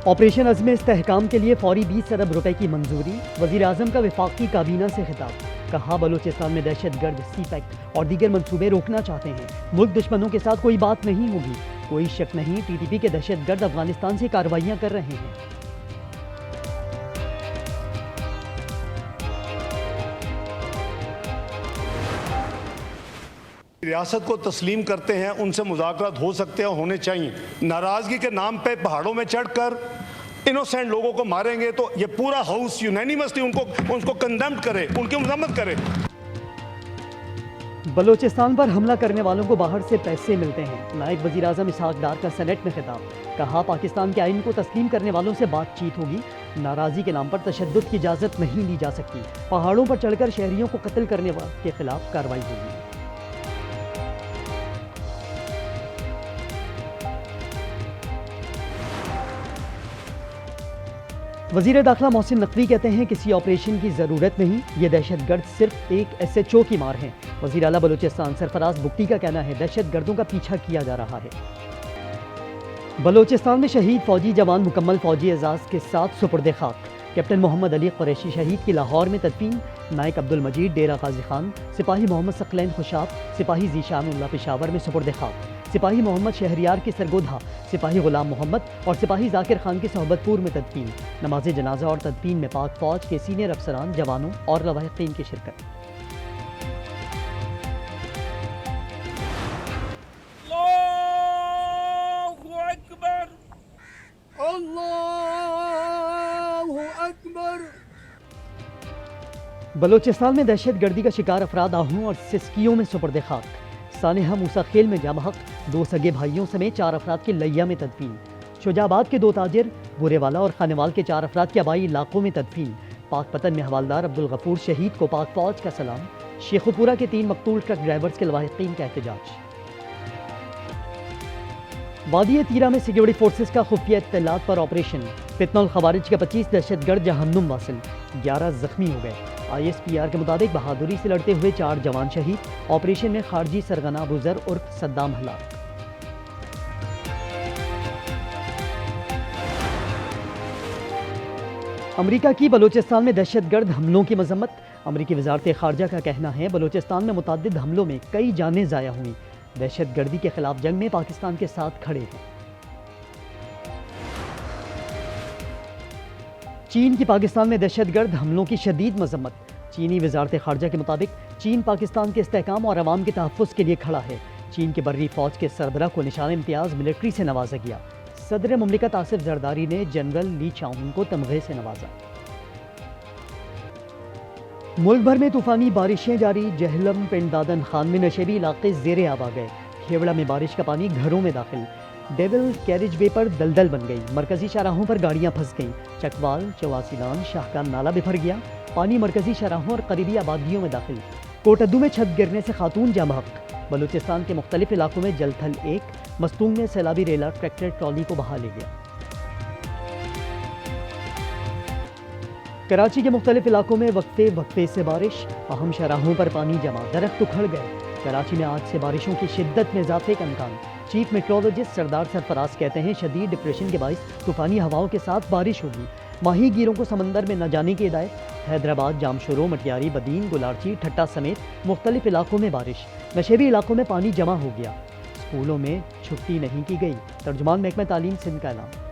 Operation عزم استحکام کے لیے فوری 20 ارب روپے کی منظوری۔ وزیر اعظم کا وفاقی کابینہ سے خطاب، کہا بلوچستان میں دہشت گرد، سی پیک اور دیگر منصوبے روکنا چاہتے ہیں، ملک دشمنوں کے ساتھ کوئی بات نہیں ہوگی، کوئی شک نہیں ٹی ٹی پی کے دہشت گرد افغانستان سے کارروائیاں کر رہے ہیں۔ ریاست کو تسلیم کرتے ہیں، ان سے مذاکرات ہو سکتے ہیں، ہونے چاہیے۔ ناراضگی کے نام پہ پہاڑوں میں چڑھ کر انوسینٹ لوگوں کو ماریں گے تو یہ پورا ہاؤس یونینیمسلی ان کو کنڈیمڈ کرے، ان کی مذمت کرے۔ بلوچستان پر حملہ کرنے والوں کو باہر سے پیسے ملتے ہیں، نائب وزیر اعظم اسحاق ڈار کا سینیٹ میں خطاب، کہا پاکستان کے آئین کو تسلیم کرنے والوں سے بات چیت ہوگی، ناراضی کے نام پر تشدد کی اجازت نہیں دی جا سکتی، پہاڑوں پر چڑھ کر شہریوں کو قتل کرنے والوں کے خلاف کارروائی ہوگی۔ وزیر داخلہ محسن نقوی کہتے ہیں کسی آپریشن کی ضرورت نہیں، یہ دہشت گرد صرف ایک ایس ایچ او کی مار ہیں۔ وزیر اعلیٰ بلوچستان سرفراز بگٹی کا کہنا ہے دہشت گردوں کا پیچھا کیا جا رہا ہے۔ بلوچستان میں شہید فوجی جوان مکمل فوجی اعزاز کے ساتھ سپرد خاک، کیپٹن محمد علی قریشی شہید کی لاہور میں تدفین، نائک عبدالمجید ڈیرہ غازی خان، سپاہی محمد ثقلین خوشاب، سپاہی ذیشان اللہ پشاور میں سپرد خاک، سپاہی محمد شہریار کی سرگودھا، سپاہی غلام محمد اور سپاہی ذاکر خان کی صحبت پور میں تدفین، نماز جنازہ اور تدفین میں پاک فوج کے سینئر افسران، جوانوں اور لواحقین کی شرکت۔ بلوچستان میں دہشت گردی کا شکار افراد آہوں اور سسکیوں میں سپرد خاک، سانحہ موسیٰ خیل میں جاں بحق، 2 سگے بھائیوں سمیت 4 افراد کی لیہ میں تدفین، شجاع آباد کے 2 تاجر، بورے والا اور خانیوال کے 4 افراد کے آبائی علاقوں میں تدفین، پاک پتن میں حوالدار عبدالغفور شہید کو پاک فوج کا سلام، شیخوپورہ کے 3 مقتول ٹرک ڈرائیورز کے لواحقین کا احتجاج۔ وادی تیرہ میں سیکیورٹی فورسز کا خفیہ اطلاعات پر آپریشن، فتنہ الخوارج کے 25 دہشت گرد جہنم واصل، 11 زخمی ہو گئے، آئی ایس پی آر کے مطابق بہادری سے لڑتے ہوئے 4 جوان شہید، آپریشن میں خارجی سرغنہ ابو ذر عرف صدام ہلاک۔ امریکہ کی بلوچستان میں دہشت گرد حملوں کی مذمت، امریکی وزارت خارجہ کا کہنا ہے بلوچستان میں متعدد حملوں میں کئی جانیں ضائع ہوئیں، دہشت گردی کے خلاف جنگ میں پاکستان کے ساتھ کھڑے ہیں۔ چین کی پاکستان میں دہشت گرد حملوں کی شدید مذمت، چینی وزارت خارجہ کے مطابق چین پاکستان کے استحکام اور عوام کے تحفظ کے لیے کھڑا ہے، چین کے بری فوج کے سربراہ کو نشان امتیاز ملٹری سے نوازا گیا، صدر مملکت آصف زرداری نے جنرل لی چاؤن کو تمغے سے نوازا۔ ملک بھر میں طوفانی بارشیں جاری، جہلم، پنڈ دادن خان میں نشیبی علاقے زیر آب آ گئے، کھیوڑا میں بارش کا پانی گھروں میں داخل، ڈیول کیریج وے پر دلدل بن گئی، مرکزی شاہراہوں پر گاڑیاں پھنس گئیں، چکوال، چواسی لان، شاہ کا نالہ بفر گیا، پانی مرکزی شاہراہوں اور قریبی آبادیوں میں داخل، کوٹدو میں چھت گرنے سے خاتون جاں بحق، بلوچستان کے مختلف علاقوں میں جل تھل 1، مستونگ میں سیلابی ریلا ٹریکٹر ٹرالی کو بہا لے گیا۔ کراچی کے مختلف علاقوں میں وقفے وقفے سے بارش، اہم شاہراہوں پر پانی جمع، درخت اکھڑ گئے، کراچی میں آج سے بارشوں کی شدت میں اضافے کا امکان، چیف میٹرولوجسٹ سردار سرفراز کہتے ہیں شدید ڈپریشن کے باعث طوفانی ہواؤں کے ساتھ بارش ہوگی، ماہی گیروں کو سمندر میں نہ جانے کی ہدایت، حیدرآباد، جامشورو، مٹیاری، بدین، گلارچی، ٹھٹا سمیت مختلف علاقوں میں بارش، نشیبی علاقوں میں پانی جمع ہو گیا، اسکولوں میں چھٹی نہیں کی گئی، ترجمان محکمہ تعلیم سندھ کا اعلان۔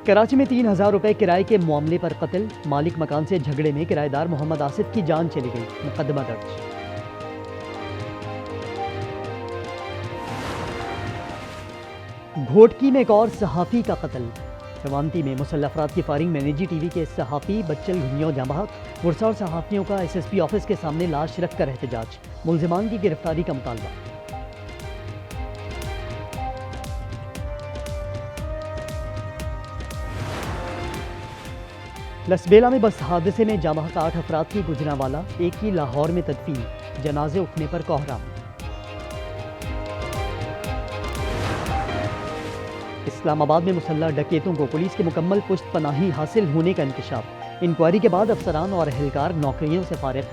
کراچی میں 3000 روپے کرائے کے معاملے پر قتل، مالک مکان سے جھگڑے میں کرایہ دار محمد آصف کی جان چلی گئی، مقدمہ درج۔ گھوٹکی میں ایک اور صحافی کا قتل، روانتی میں مسلح افراد کی فائرنگ میں نجی ٹی وی کے صحافی بچل گھنیو جاں بحق، ورثاء اور صحافیوں کا ایس ایس پی آفس کے سامنے لاش رکھ کر احتجاج، ملزمان کی گرفتاری کا مطالبہ۔ لسبیلا میں بس حادثے میں جاں بحق 8 افراد کی گجرانوالہ، ایک کی لاہور میں تدفین، جنازے اٹھنے پر کوہرام۔ اسلام آباد میں مسلح ڈکیتوں کو پولیس کی مکمل پشت پناہی حاصل ہونے کا انکشاف، انکوائری کے بعد افسران اور اہلکار نوکریوں سے فارغ،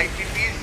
IPPs